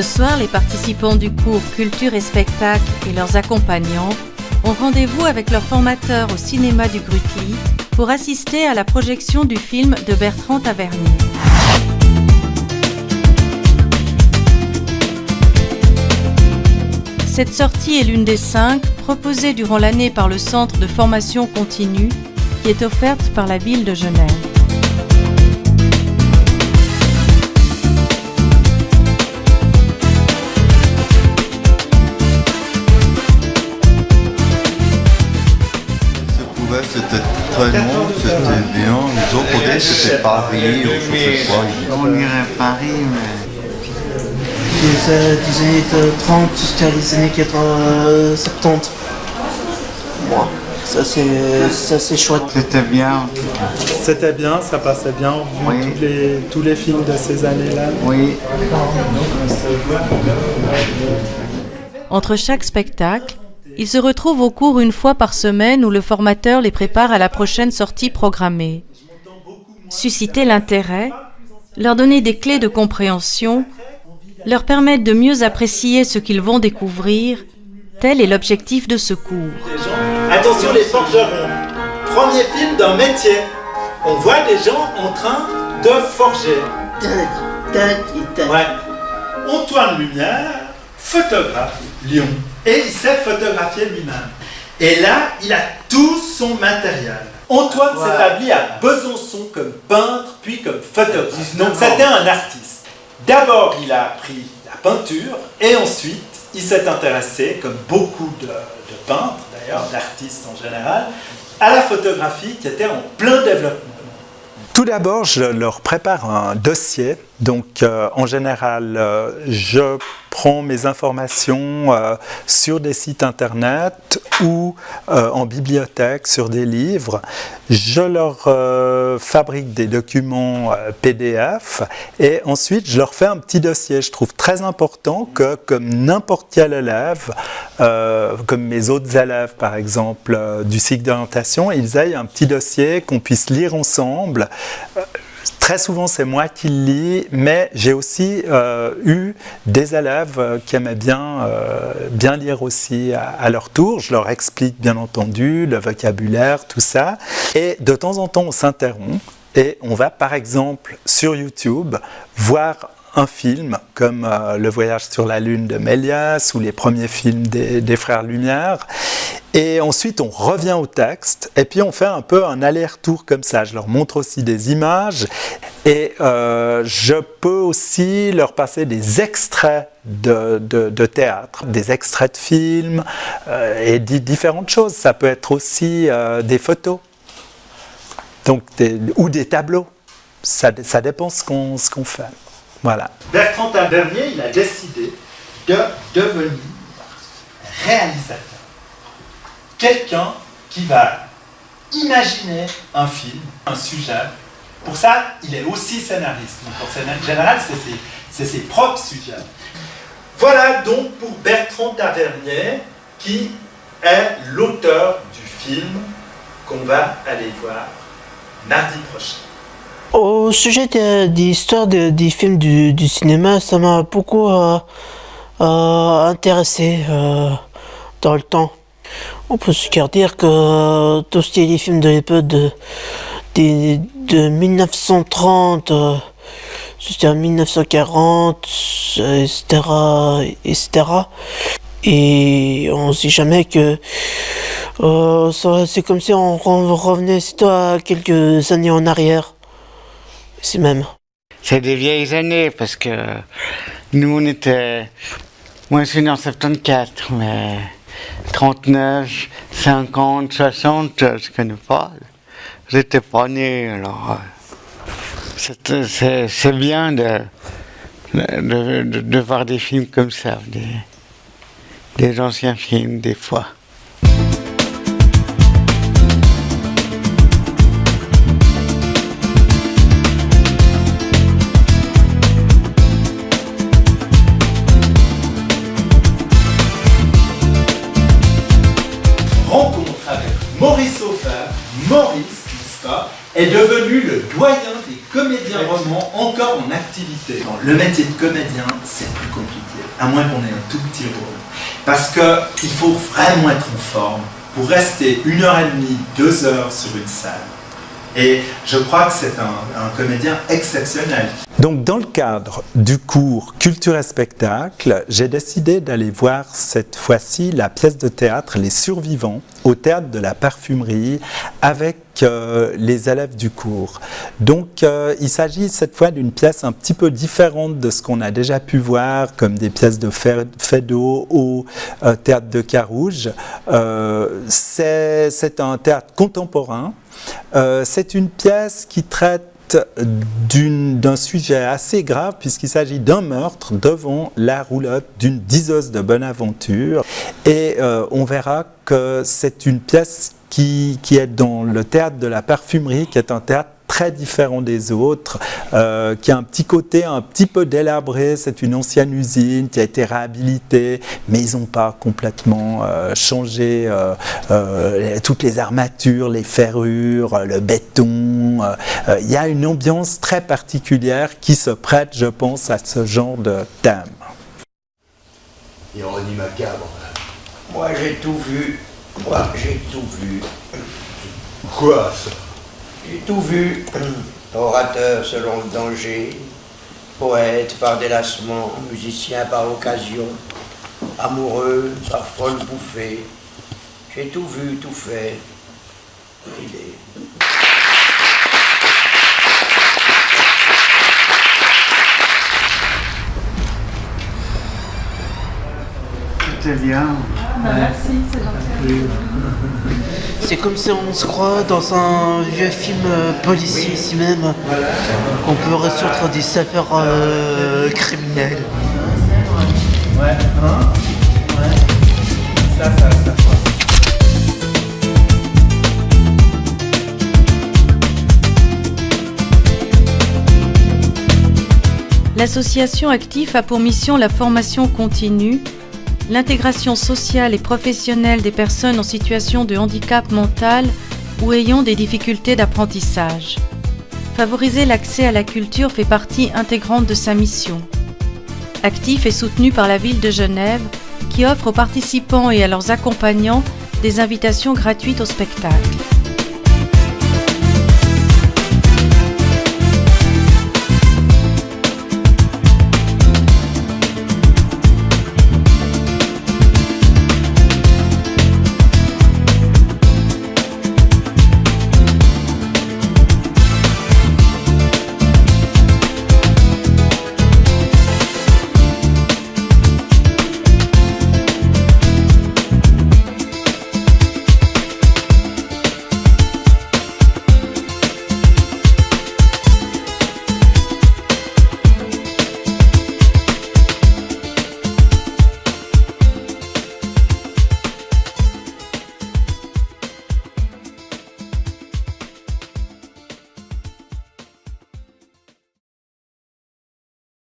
Ce soir, les participants du cours Culture et Spectacle et leurs accompagnants ont rendez-vous avec leur formateur au cinéma du Grutli pour assister à la projection du film de Bertrand Tavernier. Cette sortie est l'une des 5 proposées durant l'année par le Centre de formation continue qui est offerte par la ville de Genève. C'était très long, c'était bien. Les autres côtés, c'était Paris, ou je sais quoi. On irait à Paris, mais... Des années 30 jusqu'à les années 70. Bon, ça c'est chouette. C'était bien, en tout cas. C'était bien, ça passait bien, vu Oui. tous les films de ces années-là. Oui. Entre chaque spectacle, ils se retrouvent au cours une fois par semaine où le formateur les prépare à la prochaine sortie programmée. Susciter l'intérêt, leur donner des clés de compréhension, leur permettre de mieux apprécier ce qu'ils vont découvrir, tel est l'objectif de ce cours. Attention les forgerons, premier film d'un métier. On voit des gens en train de forger. Ouais. Antoine Lumière, photographe, Lyon. Et il s'est photographié lui-même. Et là, il a tout son matériel. Antoine s'établit à Besançon comme peintre, puis comme photographe. Donc c'était un artiste. D'abord, il a appris la peinture, et ensuite, il s'est intéressé, comme beaucoup de peintres d'ailleurs, d'artistes en général, à la photographie qui était en plein développement. Tout d'abord, je leur prépare un dossier. Donc, en général, je prends mes informations sur des sites internet ou en bibliothèque, sur des livres. Je leur fabrique des documents PDF et ensuite, je leur fais un petit dossier. Je trouve très important que, comme n'importe quel élève, comme mes autres élèves, par exemple, du cycle d'orientation, ils aient un petit dossier qu'on puisse lire ensemble. Très souvent, c'est moi qui le lis, mais j'ai aussi eu des élèves qui aimaient bien lire aussi à leur tour. Je leur explique, bien entendu, le vocabulaire, tout ça. Et de temps en temps, on s'interrompt et on va, par exemple, sur YouTube, voir un film comme Le Voyage sur la Lune de Méliès ou les premiers films des Frères Lumière. Et ensuite, on revient au texte et puis on fait un peu un aller-retour comme ça. Je leur montre aussi des images et je peux aussi leur passer des extraits de théâtre, des extraits de films et différentes choses. Ça peut être aussi des photos donc ou des tableaux. Ça dépend ce qu'on fait. Voilà. Bertrand Tavernier, il a décidé de devenir réalisateur. Quelqu'un qui va imaginer un film, un sujet. Pour ça, il est aussi scénariste. Donc, en général, c'est ses propres sujets. Voilà donc pour Bertrand Tavernier, qui est l'auteur du film qu'on va aller voir mardi prochain. Au sujet des histoires des films du cinéma, ça m'a beaucoup intéressé dans le temps. On peut se dire que tout ce qui est les films de l'époque de 1930 jusqu'à 1940, etc. Et on ne sait jamais que c'est comme si on revenait à quelques années en arrière. C'est même. C'est des vieilles années parce que nous on était... Moi je suis né en 74, mais 39, 50, 60, je connais pas. J'étais pas né, alors c'est bien de voir des films comme ça, des anciens films des fois. Maurice Hofer, Maurice, n'est-ce pas, est devenu le doyen des comédiens romans encore en activité. Le métier de comédien, c'est plus compliqué. à moins qu'on ait un tout petit rôle. Parce qu'il faut vraiment être en forme pour rester 1h30, 2 heures sur une salle. Et je crois que c'est un comédien exceptionnel. Donc dans le cadre du cours Culture et Spectacle, j'ai décidé d'aller voir cette fois-ci la pièce de théâtre Les Survivants au Théâtre de la Parfumerie avec les élèves du cours. Donc il s'agit cette fois d'une pièce un petit peu différente de ce qu'on a déjà pu voir comme des pièces de Feydeau au Théâtre de Carouge. C'est un théâtre contemporain. C'est une pièce qui traite d'un sujet assez grave puisqu'il s'agit d'un meurtre devant la roulotte d'une diseuse de Bonaventure et on verra que c'est une pièce qui est dans le Théâtre de la Parfumerie, qui est un théâtre très différent des autres, qui a un petit côté un petit peu délabré. C'est une ancienne usine qui a été réhabilitée, mais ils n'ont pas complètement changé toutes les armatures, les ferrures, le béton. Il y a une ambiance très particulière qui se prête, je pense, à ce genre de thème. Ironie macabre. Moi j'ai tout vu. Moi j'ai tout vu. Quoi ça? J'ai tout vu. Orateur selon le danger, poète par délassement, musicien par occasion, amoureux par folle bouffée. J'ai tout vu, tout fait. Il est... C'était bien. Merci, c'est gentil. C'est comme si on se croit dans un vieux film policier ici même. On peut ressortir des affaires criminelles. Ouais, hein? Ouais. Ça passe. L'association Actif a pour mission la formation continue, l'intégration sociale et professionnelle des personnes en situation de handicap mental ou ayant des difficultés d'apprentissage. Favoriser l'accès à la culture fait partie intégrante de sa mission. Actif est soutenu par la ville de Genève qui offre aux participants et à leurs accompagnants des invitations gratuites au spectacle.